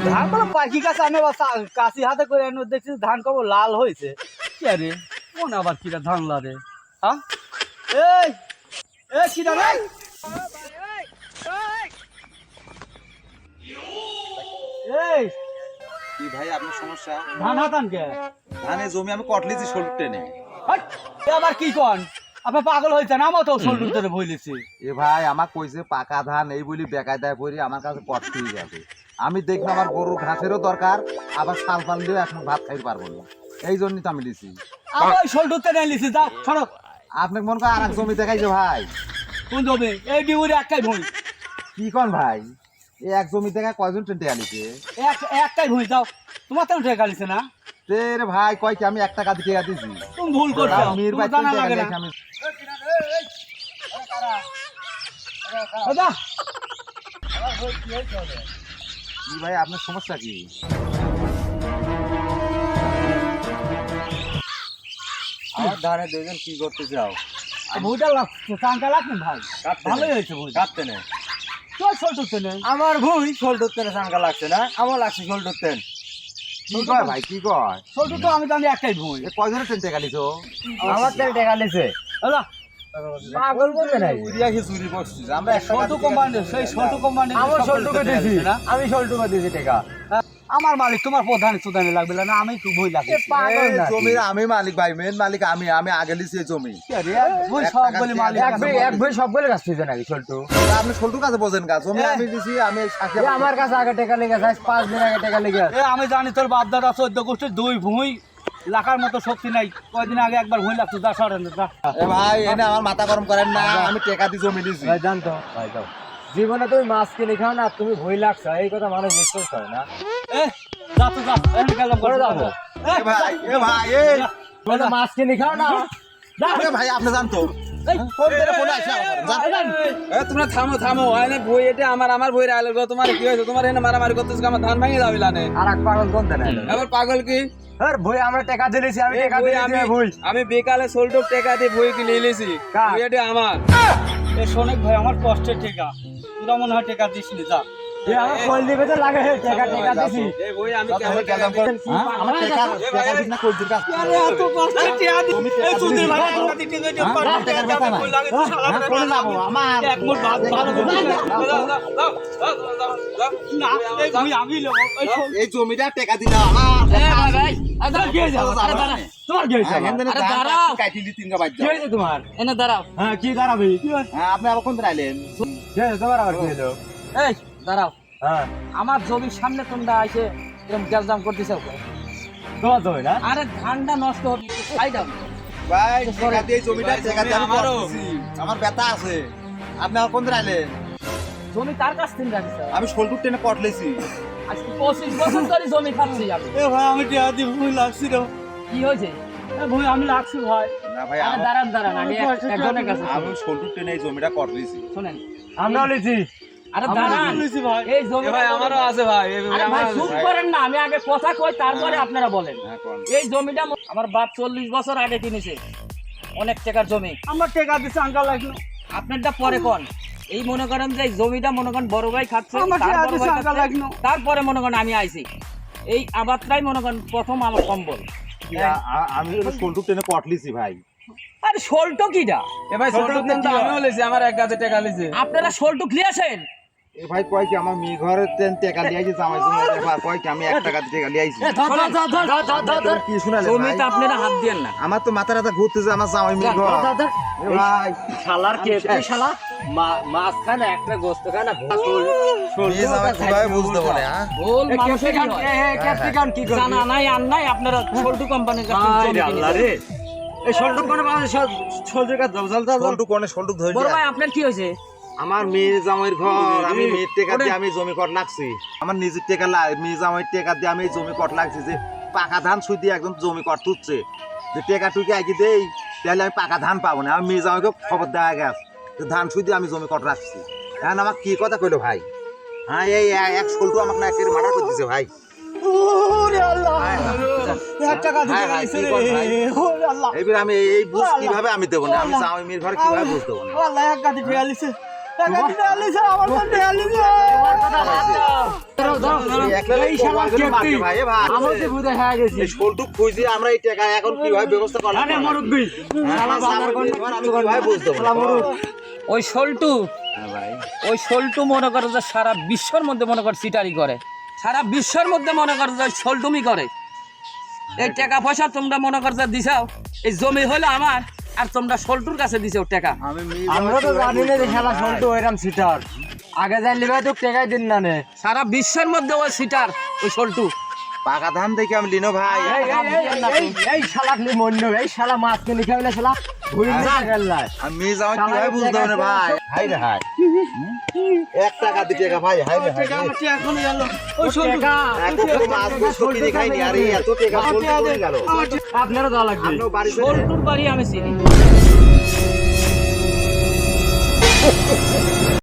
ধান কবে পাখি গাছ আনে বা কাশি হাতে করে এনে দেখছি ধান কবে লাল হয়েছে কে রে কোন আবার কিরা ধান লারে হ্যাঁ এই এই কিরা রে এই কি ভাই আপনার সমস্যা? ধান হাতান কে ধানে জমি আমি কটলিছি শোল টেনে। হাট, এ আবার কি কন আপনি পাগল হয়েছেন আমার তো শোল্ডার ধরে বইলেছি এ ভাই আমার কইছে পাকা ধান এই বলি বেকায় দেয় পরি আমার কাছে কটতেই যাবে। আমি দেখলাম আমার গরুর ঘাসেরও দরকার, আবার শাল পাল দিয়েও এখন ভাত খাইতে পারবো না, এই জন্যই তো আমি লিছি। আমার ওই শোল্ডার ধরে নিয়েছি যাও সরো। আপনি মনে করেন আর এক জমি দেখাইছে ভাই। কোন জমি এই ডিউরি একটাই ভুঁই কি কন ভাই, এই এক জমি থেকে কয়জন টেন্টে আলিছে? একটাই ভুঁই যাও তোমার তেমন ঠেকা লিছে না রে ভাই কয় কি আমি 1 টাকা দিয়ে দিছি? তুমি ভুল করছো মির তোমার ভাই জানা লাগে না আমি দাদা কি ভাই আপনার সমস্যা কি? আমার ধানে দুইজন কি করতে যাও? ভুঁইটা লাগছে চাঙ্কা লাগছেন ভাই ভালোই হয়েছে ভুঁই কাটতে নেই তোর শোল্ডার নেই আমার ভুই শোল ধরতে সাঙ্গা লাগছে না, আমার লাগছে শোল ধরতেন। কি কয় ভাই কি কয়? শোল্ডার তো আমি জানি একটাই ভুঁই এ কয়জনের টেন্টে গালিছো? আমার তেল টেকা লিছে দাদা পাগল বলতে নাই চুরিয়া কি চুরি করছিস? আমরা শোল্ডার কোম্পানি সেই শোল্ডার কোম্পানি আমার শোলটুকু দিছি না, আমি শোলটুকু দিছি টাকা। আমার মালিক তোমার প্রধান সুদানে লাগবে না আমি একটু ভুঁই লাগবে জমির আমি মালিক ভাই, মেন মালিক আমি, আমি আগে লিছি এই জমি। ভুঁই সব বলে মালিক এক ভাই সব বলে কাজ তুই নাকি ছোট্টু আপনি শোলটু কাছে বোঝেন কাজ, জমি আমি দিছি, আমি আমার কাছে আগে টাকা লেগে আছে 5 দিন আগে টাকা লেগে আছে এ আমি জানি তোর বাপ দাদা 14 গোষ্ঠীর দুই ভুঁই লাখার মতো শক্তি নাই, কয়দিন আগে একবার ভুঁই লাগতো যা সরেন যা এ ভাই এনে আমার মাথা গরম করেন না, আমি টাকা দিয়ে জমি দিছি। ভাই জানতো ভাই যাও জীবনে তুমি মাছ কিনে খাও না, তুমি ভই লাগছো এই কথা মানুষ বিশ্বাস করে না। এ যা তো যা এখন গেলাম করে যাবো এ ভাই তুমি মাছ কিনে খাও না এ ভাই আপনি জানতো ফোন করে ফোন আসে তোমরা থামো থামো হয় না বই এটা আমার বই রাইল গো তোমার কি হয়েছে তোমার এনে মারামারি করতেছ আমার ধান ভাঙে যাবে লানে আর এক পাগল কোন দেন আবার পাগল কি আর ভই আমরা টাকা দিয়েছি আমি এই টাকা বই দিয়েছি ভই আমি বেকালে সোল্টো টাকা দিয়ে বই কিনে নিয়েছি কার? বই এটা আমার এ শোনেক ভাই আমার কষ্টের টেকা তোরা মনে হয় টেকা দিস নি যা এ আমার কল দিবে তো লাগে টাকা টাকা দিছি এই বই আমি আমি কেমন গেলাম করে আমার টাকা দিন না কইছিস কাজ এত কষ্টের টেকা দি এই সুদের ভাই টাকা দিতে গেছে ভুঁই লাগে তো শালা করে যাবো আমার এক মুঠ ভাত ভালো করে না এই ভুঁই আমি লব এই শোন এই জমিটা টাকা দিনা আমার ভাই আরে কি হইছে তোমার কি হইছে আরে দাঁড়াও কাটি দি তিনটা বাজ কি হইছে তোমার এনে দাঁড়াও হ্যাঁ কি দাঁড়াবি হ্যাঁ আপনি আবার কোন দিন আইলেন? কি হইছে তোমার আবার কি হলো এই দাঁড়াও হ্যাঁ আমার জমির সামনে তোমরা এসে এরকম গ্যাসজাম করতেছো তোমার তো না আরে ধানটা নষ্ট হবে খাই দাও ভাই টাকা দিয়ে জমিটা টাকা দিয়ে আমি আমারও। করতেছি। আমার ব্যথা আছে, আপনি আবার কোন দিন আইলেন? জমি তার কাছ থেকে রাখছো আমি শোলটুক টেনে কটলেছি। আজকে 25 বছর ধরে জমি খাচ্ছি আমি এ ভাই আমি টেকা দি ভুঁই লাগছিল কি হয়েছে এ ভুঁই আমি লাগছি ভাই না ভাই আরে দাঁড়ান আমি একজনের কাছে আমি শোলটুক টেনে এই জমিটা কটলেছি। শুনেন আমরাও লিছি আরে দাঁড়ান লইছি ভাই এই জমি ভাই আমারও আছে ভাই আরে ভাই চুপ করেন না আমি আগে কথা কই তারপরে আপনারা বলেন হ্যাঁ কোন এই জমিটা আমার বাপ 40 বছর আগে কিনেছে অনেক টাকার জমি আমার টেকা দিছে আঙ্কাল লাগলো আপনারটা পরে কোন এই মনে করেন যে এই জমিটা মনে করেন বড় ভাই খাচ্ছে আমার তার টাকা বড় দিছে ভাই আঙ্কাল খাচ্ছে, লাগলো তারপরে মনে করেন আমি আইছি এই আবাদটাই মনে করেন প্রথম আমার কম্বল আমি শোলটুক টেনে কটলেছি ভাই। আরে শোলটো কিটা এ ভাই ছোট তো আমিও লইছি আমার এক গাছে টাকা লইছে আপনারা শোলটো ক্লিয়ারছেন এ ভাই কয় কি আমার মেয়ে ঘরে টাকা লিয়াইছি জামাই জমি এবার কয় কি আমি 1 টাকা দিয়ে টাকা লিয়াইছি। কি শুনালেন জমিতে ভাই? আপনারা হাত দিয়েন না আমার তো মাথা রাতা ঘুরতেছে আমার জামাই মেয়ে ঘর। এ ভাই শালার কে তুই শালা মাছ খায় না একটা গোস্ত খায় না মেয়ে জামাই কিভাবে বুঝতে পারে হ্যাঁ? ভুল মানুষের ক্যাপ্টিকান কি করে জানা নাই আর নাই আপনারা শোলটো কোম্পানির কাছে জমি আল্লাহ কিনেছেন। রে এই শোল্ডার কোন বাজে শোল্ডার কা জল শোলটুক কোনে শোলটুক ধরে বড় দিয়া। ভাই আপনার কি হয়েছে আমার মেয়ে জামাইয়ের ঘর, আমি মেয়ের টাকা দিয়ে আমি জমি কট লাগছি। আমার নিজের টাকা মেয়ে জামাইয়ের টাকা দিয়ে আমি এই জমি কট লাগছি যে পাকা ধান ছুই দিয়ে একদম জমি কট তুলছে যে টাকা টুকি আগে দেই তাহলে আমি পাকা ধান পাবো না। আমি মেয়ে জামাইকে খবর দেওয়া গেছে যে ধান ছুই দিয়ে আমি জমি কট রাখছি। এখন আমার কি কথা কইলো ভাই? হ্যাঁ এই এক শোলটু আমাকে না একেবারে মার্ডার করে দিছে ভাই। ওরে আল্লাহ এক টাকা দিতে হ্যাঁ, হ্যাঁ, গেছে কি কথা ভাই? রে ওরে আল্লাহ এইবার আমি এই বুঝ কিভাবে আমি দেবো না, আমি জামাই মেয়ের ঘরে কিভাবে বুঝ দেবো না। আল্লাহ এক গাদি ফেয়ালিছে টাকা দিতে আলিছে আমার কাছে আলিছে এই শালা কেপি ভাই এ ভাই আমার যে বুঝে হয়ে গেছি এই শোলটু খুঁজে আমরা এই টাকা এখন কিভাবে ব্যবস্থা করলাম আরে মুরব্বি শালা বাজার কোন আমি কিভাবে বুঝতে শালা মুরুব ওই শোলটু হ্যাঁ ভাই ওই শোলটু মনে করে যে সারা বিশ্বের মধ্যে মনে করে সিটারি করে, সারা বিশ্বের মধ্যে মনে করে যে শোলটুমি করে। এই টাকা পয়সা তোমরা মনে করে যে দিছাও, এই জমি হলো আমার, আর তোমরা শোলটুর কাছে দিছো টাকা। আমি আমরা তো জানি না যে শালা সল্টু ওইরকম সিটার আগে জানলি ভাই তো টাকাই দিন না নে সারা বিশ্বের মধ্যে ওই সিটার ওই শোলটু। পাকা ধান দেখে আমি লিনো ভাই এই শালা লি মন্য এই শালা মাছ কিনে খাইলে শালা ভুল না গেলাই আমি যাও কিভাবে বুঝতে হবে ভাই হাই রে হাই 1 টাকা দি টাকা ভাই হাই রে হাই আমার টাকা এখন গেল ওই শোলটু এত মাছ গোস্ত কিনে খাইনি আরে এত টাকা শোলটু করে গেল আপনারা দেওয়া লাগবে আপনি বাড়ি শোলটুর বাড়ি আমি চিনি।